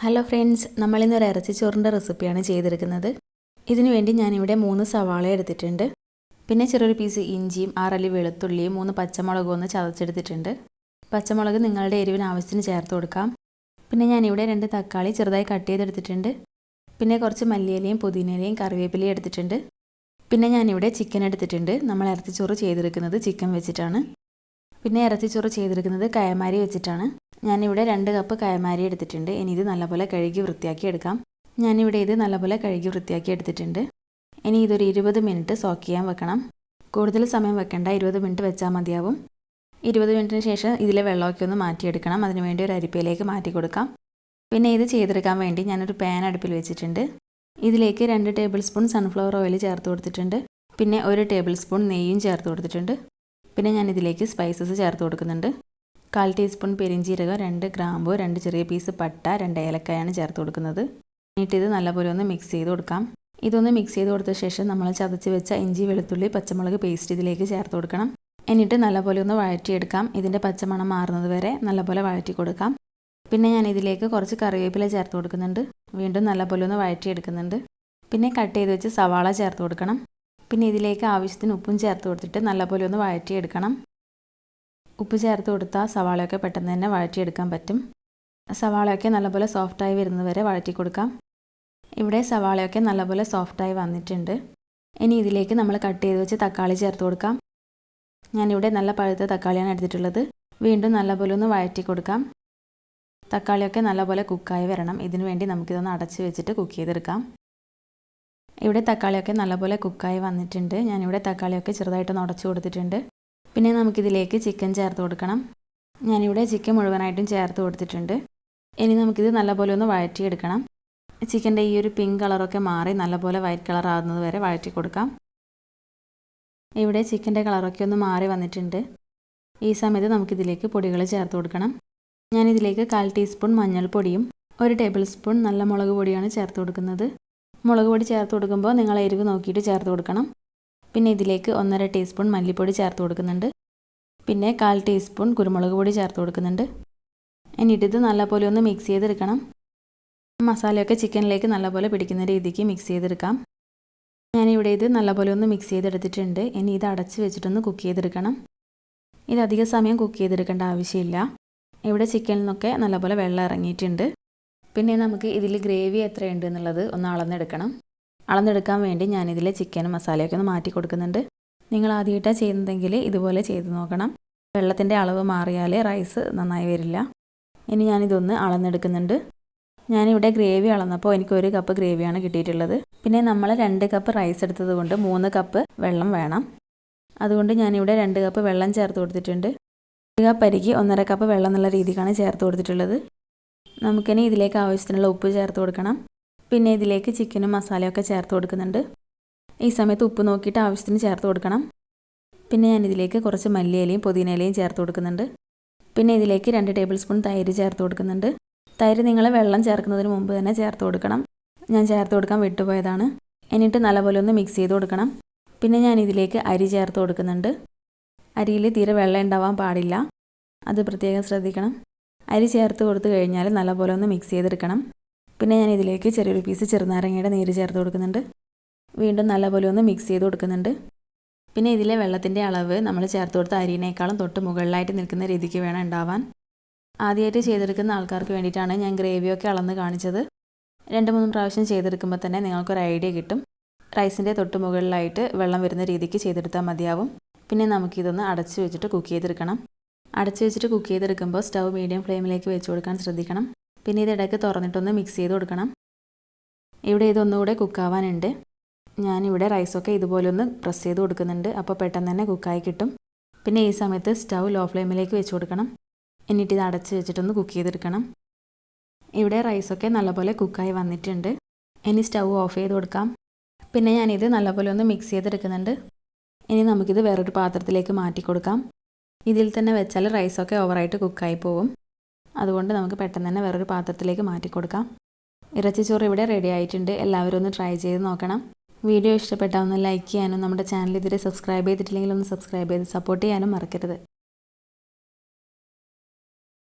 Hello friends, നമ്മളിന്നൊരു ഇറച്ചിച്ചോറിൻ്റെ റെസിപ്പിയാണ് ചെയ്തെടുക്കുന്നത്. ഇതിനു വേണ്ടി ഞാനിവിടെ 3 സവാള എടുത്തിട്ടുണ്ട്. പിന്നെ ചെറിയൊരു പീസ് ഇഞ്ചിയും 6 അല്ലി വെളുത്തുള്ളിയും 3 പച്ചമുളകും ഒന്ന് ചതച്ചെടുത്തിട്ടുണ്ട്. പച്ചമുളക് നിങ്ങളുടെ എരിവിന് ആവശ്യത്തിന് ചേർത്ത് കൊടുക്കാം. പിന്നെ ഞാനിവിടെ 2 തക്കാളി ചെറുതായി കട്ട് ചെയ്തെടുത്തിട്ടുണ്ട്. പിന്നെ കുറച്ച് മല്ലിയിലയും പുതിനയിലയും കറിവേപ്പിലയും എടുത്തിട്ടുണ്ട്. പിന്നെ ഞാനിവിടെ ചിക്കൻ എടുത്തിട്ടുണ്ട്. നമ്മൾ ഇറച്ചിച്ചോറ് ചെയ്തെടുക്കുന്നത് ചിക്കൻ വെച്ചിട്ടാണ്. പിന്നെ ഇറച്ചിച്ചോറ് ചെയ്തെടുക്കുന്നത് കയമാരി വെച്ചിട്ടാണ്. ഞാനിവിടെ 2 കപ്പ് കയമാരി എടുത്തിട്ടുണ്ട്. ഇനി ഇത് നല്ലപോലെ കഴുകി വൃത്തിയാക്കി എടുക്കാം. ഞാനിവിടെ ഇത് നല്ലപോലെ കഴുകി വൃത്തിയാക്കി എടുത്തിട്ടുണ്ട്. ഇനി ഇതൊരു 20 മിനിറ്റ് സോക്ക് ചെയ്യാൻ വെക്കണം. കൂടുതൽ സമയം വെക്കേണ്ട, 20 മിനിറ്റ് വെച്ചാൽ മതിയാവും. 20 മിനിറ്റിന് ശേഷം ഇതിലെ വെള്ളമൊക്കെ ഒന്ന് മാറ്റിയെടുക്കണം. അതിനുവേണ്ടി ഒരു അരിപ്പയിലേക്ക് മാറ്റി കൊടുക്കാം. പിന്നെ ഇത് ചെയ്തെടുക്കാൻ വേണ്ടി ഞാനൊരു പാൻ അടുപ്പിൽ വെച്ചിട്ടുണ്ട്. ഇതിലേക്ക് 2 ടേബിൾ സ്പൂൺ സൺഫ്ലവർ ഓയിൽ ചേർത്ത് കൊടുത്തിട്ടുണ്ട്. പിന്നെ 1 ടേബിൾ സ്പൂൺ നെയ്യും ചേർത്ത് കൊടുത്തിട്ടുണ്ട്. പിന്നെ ഞാനിതിലേക്ക് സ്പൈസസ് ചേർത്ത് കൊടുക്കുന്നുണ്ട്. 1/4 ടീസ്പൂൺ പെരിഞ്ചീരകം, 2 ഗ്രാമ്പു, 2 ചെറിയ പീസ് പട്ട, 2 ഏലക്കായാണ് ചേർത്ത് കൊടുക്കുന്നത്. എന്നിട്ട് ഇത് നല്ലപോലെ ഒന്ന് മിക്സ് ചെയ്ത് കൊടുക്കാം. ഇതൊന്ന് മിക്സ് ചെയ്ത് കൊടുത്ത ശേഷം നമ്മൾ ചതച്ച് വെച്ച ഇഞ്ചി വെളുത്തുള്ളി പച്ചമുളക് പേസ്റ്റ് ഇതിലേക്ക് ചേർത്ത് കൊടുക്കണം. എന്നിട്ട് നല്ലപോലെ ഒന്ന് വഴറ്റിയെടുക്കാം. ഇതിൻ്റെ പച്ചമണം മാറുന്നത് വരെ നല്ലപോലെ വഴറ്റി കൊടുക്കാം. പിന്നെ ഞാൻ ഇതിലേക്ക് കുറച്ച് കറിവേപ്പില ചേർത്ത് കൊടുക്കുന്നുണ്ട്. വീണ്ടും നല്ലപോലെ ഒന്ന് വഴറ്റിയെടുക്കുന്നുണ്ട്. പിന്നെ കട്ട് ചെയ്ത് വെച്ച് സവാള ചേർത്ത് കൊടുക്കണം. പിന്നെ ഇതിലേക്ക് ആവശ്യത്തിന് ഉപ്പും ചേർത്ത് കൊടുത്തിട്ട് നല്ലപോലെ ഒന്ന് വഴറ്റിയെടുക്കണം. ഉപ്പ് ചേർത്ത് കൊടുത്താൽ സവാളയൊക്കെ പെട്ടെന്ന് തന്നെ വഴറ്റിയെടുക്കാൻ പറ്റും. സവാളയൊക്കെ നല്ലപോലെ സോഫ്റ്റായി വരുന്നത് വരെ വഴറ്റി കൊടുക്കാം. ഇവിടെ സവാളയൊക്കെ നല്ലപോലെ സോഫ്റ്റായി വന്നിട്ടുണ്ട്. ഇനി ഇതിലേക്ക് നമ്മൾ കട്ട് ചെയ്ത് വെച്ച് തക്കാളി ചേർത്ത് കൊടുക്കാം. ഞാനിവിടെ നല്ല പഴുത്ത തക്കാളിയാണ് എടുത്തിട്ടുള്ളത്. വീണ്ടും നല്ലപോലെ ഒന്ന് വഴറ്റി കൊടുക്കാം. തക്കാളിയൊക്കെ നല്ലപോലെ കുക്കായി വരണം. ഇതിനു വേണ്ടി നമുക്കിതൊന്ന് അടച്ച് വെച്ചിട്ട് കുക്ക് ചെയ്തെടുക്കാം. ഇവിടെ തക്കാളിയൊക്കെ നല്ലപോലെ കുക്കായി വന്നിട്ടുണ്ട്. ഞാനിവിടെ തക്കാളിയൊക്കെ ചെറുതായിട്ടൊന്ന് ഉടച്ചു കൊടുത്തിട്ടുണ്ട്. പിന്നെ നമുക്കിതിലേക്ക് ചിക്കൻ ചേർത്ത് കൊടുക്കണം. ഞാനിവിടെ ചിക്കൻ മുഴുവനായിട്ടും ചേർത്ത് കൊടുത്തിട്ടുണ്ട്. ഇനി നമുക്കിത് നല്ലപോലെ ഒന്ന് വഴറ്റിയെടുക്കണം. ചിക്കൻ്റെ ഈ ഒരു പിങ്ക് കളറൊക്കെ മാറി നല്ലപോലെ വൈറ്റ് കളർ ആകുന്നത് വരെ വഴറ്റി കൊടുക്കാം. ഇവിടെ ചിക്കൻ്റെ കളറൊക്കെ ഒന്ന് മാറി വന്നിട്ടുണ്ട്. ഈ സമയത്ത് നമുക്കിതിലേക്ക് പൊടികൾ ചേർത്ത് കൊടുക്കണം. ഞാനിതിലേക്ക് 1/4 ടീസ്പൂൺ മഞ്ഞൾപ്പൊടിയും 1 ടേബിൾ സ്പൂൺ നല്ല മുളക് പൊടിയാണ് ചേർത്ത് കൊടുക്കുന്നത്. മുളക് പൊടി ചേർത്ത് കൊടുക്കുമ്പോൾ നിങ്ങൾ എരിവ് നോക്കിയിട്ട് ചേർത്ത് കൊടുക്കണം. പിന്നെ ഇതിലേക്ക് 1.5 ടീസ്പൂൺ മല്ലിപ്പൊടി ചേർത്ത് കൊടുക്കുന്നുണ്ട്. പിന്നെ 1/4 ടീസ്പൂൺ കുരുമുളക് പൊടി ചേർത്ത് കൊടുക്കുന്നുണ്ട്. എന്നിട്ട് ഇത് നല്ലപോലെ ഒന്ന് മിക്സ് ചെയ്തെടുക്കണം. മസാലയൊക്കെ ചിക്കനിലേക്ക് നല്ലപോലെ പിടിക്കുന്ന രീതിക്ക് മിക്സ് ചെയ്തെടുക്കാം. ഞാനിവിടെ ഇത് നല്ലപോലെ ഒന്ന് മിക്സ് ചെയ്തെടുത്തിട്ടുണ്ട്. ഇനി ഇത് അടച്ച് വെച്ചിട്ടൊന്ന് കുക്ക് ചെയ്തെടുക്കണം. ഇത് അധിക സമയം കുക്ക് ചെയ്തെടുക്കേണ്ട ആവശ്യമില്ല. ഇവിടെ ചിക്കനിൽ നിന്നൊക്കെ നല്ലപോലെ വെള്ളം ഇറങ്ങിയിട്ടുണ്ട്. പിന്നെ നമുക്ക് ഇതിൽ ഗ്രേവി എത്രയുണ്ട് എന്നുള്ളത് ഒന്ന് അളന്നെടുക്കണം. അളന്നെടുക്കാൻ വേണ്ടി ഞാനിതിലെ ചിക്കനും മസാലയൊക്കെ ഒന്ന് മാറ്റി കൊടുക്കുന്നുണ്ട്. നിങ്ങൾ ആദ്യമായിട്ടാണ് ചെയ്യുന്നതെങ്കിൽ ഇതുപോലെ ചെയ്ത് നോക്കണം. വെള്ളത്തിൻ്റെ അളവ് മാറിയാൽ റൈസ് നന്നായി വരില്ല. ഇനി ഞാനിതൊന്ന് അളന്നെടുക്കുന്നുണ്ട്. ഞാനിവിടെ ഗ്രേവി അളന്നപ്പോൾ എനിക്ക് 1 കപ്പ് ഗ്രേവിയാണ് കിട്ടിയിട്ടുള്ളത്. പിന്നെ നമ്മൾ 2 കപ്പ് റൈസ് എടുത്തത് കൊണ്ട് 3 കപ്പ് വെള്ളം വേണം. അതുകൊണ്ട് ഞാനിവിടെ 2 കപ്പ് വെള്ളം ചേർത്ത് കൊടുത്തിട്ടുണ്ട്. 1 കപ്പ് അരിക്ക് 1.5 കപ്പ് വെള്ളം എന്നുള്ള രീതിക്കാണ് ചേർത്ത് കൊടുത്തിട്ടുള്ളത്. നമുക്കിനി ഇതിലേക്ക് ആവശ്യത്തിനുള്ള ഉപ്പ് ചേർത്ത് കൊടുക്കണം. പിന്നെ ഇതിലേക്ക് ചിക്കനും മസാലയൊക്കെ ചേർത്ത് കൊടുക്കുന്നുണ്ട്. ഈ സമയത്ത് ഉപ്പ് നോക്കിയിട്ട് ആവശ്യത്തിന് ചേർത്ത് കൊടുക്കണം. പിന്നെ ഞാനിതിലേക്ക് കുറച്ച് മല്ലിയിലയും പുതിനയിലയും ചേർത്ത് കൊടുക്കുന്നുണ്ട്. പിന്നെ ഇതിലേക്ക് 2 ടേബിൾ സ്പൂൺ തൈര് ചേർത്ത് കൊടുക്കുന്നുണ്ട്. തൈര് നിങ്ങൾ വെള്ളം ചേർക്കുന്നതിന് മുമ്പ് തന്നെ ചേർത്ത് കൊടുക്കണം. ഞാൻ ചേർത്ത് കൊടുക്കാൻ വിട്ടുപോയതാണ്. എന്നിട്ട് നല്ലപോലെ ഒന്ന് മിക്സ് ചെയ്ത് കൊടുക്കണം. പിന്നെ ഞാനിതിലേക്ക് അരി ചേർത്ത് കൊടുക്കുന്നുണ്ട്. അരിയിൽ തീരെ വെള്ളം ഉണ്ടാവാൻ പാടില്ല. അത് പ്രത്യേകം ശ്രദ്ധിക്കണം. അരി ചേർത്ത് കൊടുത്തു കഴിഞ്ഞാൽ നല്ലപോലെ ഒന്ന് മിക്സ് ചെയ്തെടുക്കണം. പിന്നെ ഞാൻ ഇതിലേക്ക് ചെറിയൊരു പീസ് ചെറുനാരങ്ങയുടെ നീര് ചേർത്ത് കൊടുക്കുന്നുണ്ട്. വീണ്ടും നല്ലപോലെ ഒന്ന് മിക്സ് ചെയ്ത് കൊടുക്കുന്നുണ്ട്. പിന്നെ ഇതിലെ വെള്ളത്തിൻ്റെ അളവ് നമ്മൾ ചേർത്ത് കൊടുത്ത അരിനേക്കാളും തൊട്ട് മുകളിലായിട്ട് നിൽക്കുന്ന രീതിക്ക് വേണം ഉണ്ടാവാൻ. ആദ്യമായിട്ട് ചെയ്തെടുക്കുന്ന ആൾക്കാർക്ക് വേണ്ടിയിട്ടാണ് ഞാൻ ഗ്രേവിയൊക്കെ അളന്ന് കാണിച്ചത്. 2-3 പ്രാവശ്യം ചെയ്തെടുക്കുമ്പോൾ തന്നെ നിങ്ങൾക്കൊരു ഐഡിയ കിട്ടും. റൈസിൻ്റെ തൊട്ട് മുകളിലായിട്ട് വെള്ളം വരുന്ന രീതിക്ക് ചെയ്തെടുത്താൽ മതിയാവും. പിന്നെ നമുക്കിതൊന്ന് അടച്ച് വെച്ചിട്ട് കുക്ക് ചെയ്തെടുക്കണം. അടച്ച് വെച്ചിട്ട് കുക്ക് ചെയ്തെടുക്കുമ്പോൾ സ്റ്റൗ മീഡിയം ഫ്ലെയിമിലേക്ക് വെച്ച് കൊടുക്കാൻ ശ്രദ്ധിക്കണം. പിന്നെ ഇത് ഇടയ്ക്ക് തുറന്നിട്ടൊന്ന് മിക്സ് ചെയ്ത് കൊടുക്കണം. ഇവിടെ ഇതൊന്നുകൂടെ കുക്കാവാനുണ്ട്. ഞാനിവിടെ റൈസൊക്കെ ഇതുപോലെ ഒന്ന് പ്രസ് ചെയ്ത് കൊടുക്കുന്നുണ്ട്. അപ്പോൾ പെട്ടെന്ന് തന്നെ കുക്കായി കിട്ടും. പിന്നെ ഈ സമയത്ത് സ്റ്റൗ ലോ ഫ്ലെയിമിലേക്ക് വെച്ച് കൊടുക്കണം. എന്നിട്ട് ഇത് അടച്ച് വെച്ചിട്ടൊന്ന് കുക്ക് ചെയ്തെടുക്കണം. ഇവിടെ റൈസൊക്കെ നല്ലപോലെ കുക്കായി വന്നിട്ടുണ്ട്. ഇനി സ്റ്റൗ ഓഫ് ചെയ്ത് കൊടുക്കാം. പിന്നെ ഞാനിത് നല്ലപോലെ ഒന്ന് മിക്സ് ചെയ്തെടുക്കുന്നുണ്ട്. ഇനി നമുക്കിത് വേറൊരു പാത്രത്തിലേക്ക് മാറ്റി കൊടുക്കാം. ഇതിൽ തന്നെ വെച്ചാൽ റൈസൊക്കെ ഓവറായിട്ട് കുക്കായി പോകും. അതുകൊണ്ട് നമുക്ക് പെട്ടെന്ന് തന്നെ വേറൊരു പാത്രത്തിലേക്ക് മാറ്റി കൊടുക്കാം. ഇറച്ചിച്ചോറ് ഇവിടെ റെഡി ആയിട്ടുണ്ട്. എല്ലാവരും ഒന്ന് ട്രൈ ചെയ്ത് നോക്കണം. വീഡിയോ ഇഷ്ടപ്പെട്ടാൽ ഒന്ന് ലൈക്ക് ചെയ്യാനും നമ്മുടെ ചാനൽ ഇതുവരെ സബ്സ്ക്രൈബ് ചെയ്തിട്ടില്ലെങ്കിൽ ഒന്ന് സബ്സ്ക്രൈബ് ചെയ്ത് സപ്പോർട്ട് ചെയ്യാനും മറക്കരുത്.